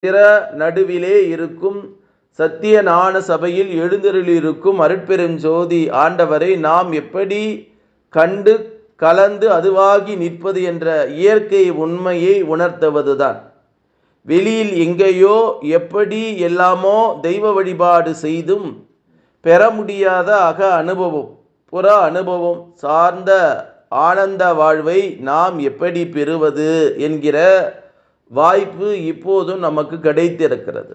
திற நடுவிலே இருக்கும் சத்திய ஞான சபையில் எழுந்தருளியிருக்கும் அருட்பெருஞ்சோதி ஆண்டவரை நாம் எப்படி கண்டு கலந்து அதுவாகி நிற்பது என்ற இயற்கை உண்மையை உணர்த்துவதுதான். வெளியில் எங்கேயோ எப்படி எல்லாமோ தெய்வ வழிபாடு செய்தும் பெற முடியாத அக அனுபவம், புற அனுபவம் சார்ந்த ஆனந்த வாழ்வை நாம் எப்படி பெறுவது என்கிற வாய்ப்பு இப்போதும் நமக்கு கிடைத்திருக்கிறது.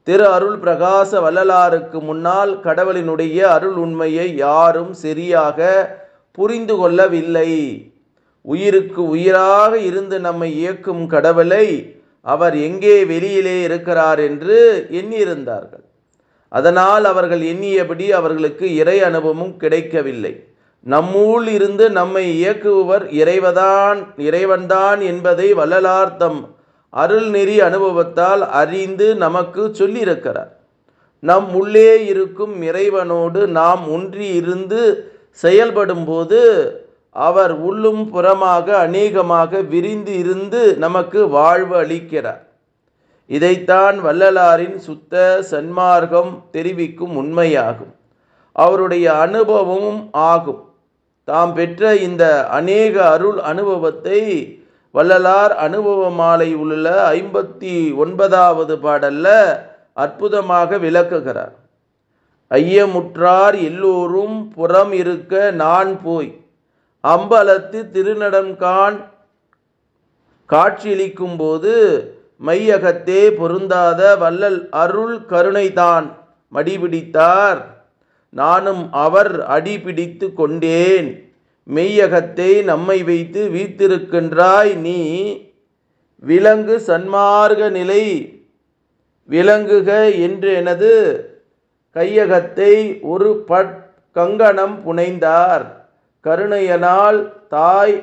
திரு அருள் பிரகாச வள்ளலாருக்கு முன்னால் கடவுளினுடைய அருள் உண்மையை யாரும் சரியாக புரிந்து கொள்ளவில்லை. உயிருக்கு உயிராக இருந்து நம்மை இயக்கும் கடவுளை அவர் எங்கே வெளியிலே இருக்கிறார் என்று எண்ணியிருந்தார்கள். அதனால் அவர்கள் எண்ணியபடி அவர்களுக்கு இறை அனுபவமும் கிடைக்கவில்லை. நம்மூள் இருந்து நம்மை இயக்குபவர் இறைவன்தான் என்பதை வள்ளலார் தம் அருள் நெறி அனுபவத்தால் அறிந்து நமக்கு சொல்லியிருக்கிறார். நம் உள்ளே இருக்கும் இறைவனோடு நாம் ஒன்றி இருந்து செயல்படும் போது அவர் உள்ளும் புறமாக அநேகமாக விரிந்து இருந்து நமக்கு வாழ்வு அளிக்கிறார். இதைத்தான் வள்ளலாரின் சுத்த சன்மார்க்கம் தெரிவிக்கும் உண்மையாகும், அவருடைய அனுபவமும் ஆகும். தாம் பெற்ற இந்த அநேக அருள் அனுபவத்தை வள்ளலார் அனுபவ மாலை உள்ள 59வது பாடல்ல அற்புதமாக விளக்குகிறார். ஐயமுற்றார் எல்லோரும் புறம் இருக்க நான் போய் அம்பலத்து திருநடன்கான் காட்சியளிக்கும் போது மையகத்தே பொருந்தாத வள்ளல் அருள் கருணைதான் மடிபிடித்தார். நானும் அவர் அடி பிடித்து கொண்டேன். மெய்யகத்தை நம்மை வைத்து வீத்திருக்கின்றாய் நீ, விலங்கு சன்மார்க்க நிலை விளங்குக என்று எனது கையகத்தை ஒரு கங்கணம் புனைந்தார். கருணையனால் தாய்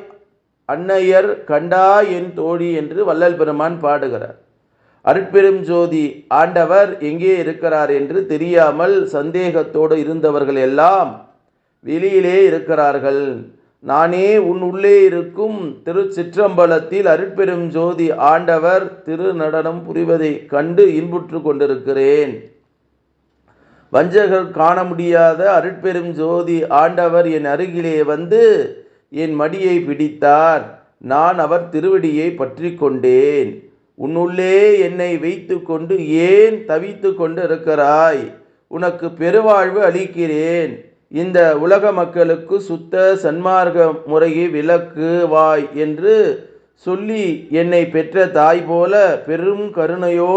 அன்னையர் கண்டாய் என் தோழி என்று வள்ளல் பெருமான் பாடுகிறார். அருட்பெரும் ஜோதி ஆண்டவர் எங்கே இருக்கிறார் என்று தெரியாமல் சந்தேகத்தோடு இருந்தவர்கள் எல்லாம் வெளியிலே இருக்கிறார்கள். நானே உன் உள்ளே இருக்கும் திருச்சிற்றம்பலத்தில் அருட்பெரும் ஜோதி ஆண்டவர் திரு நடனம் புரிவதை கண்டு இன்புற்று கொண்டிருக்கிறேன். வஞ்சகர் காண முடியாத அருட்பெரும் ஜோதி ஆண்டவர் என் அருகிலே வந்து என் மடியை பிடித்தார். நான் அவர் திருவடியை பற்றி கொண்டேன். உன்னுள்ளே என்னை வைத்து கொண்டு ஏன் தவித்து கொண்டு இருக்கிறாய்? உனக்கு பெருவாழ்வு அளிக்கிறேன். இந்த உலக மக்களுக்கு சுத்த சன்மார்க்க முறையை விளக்குவாய் என்று சொல்லி என்னை பெற்ற தாய் போல பெரும் கருணையோ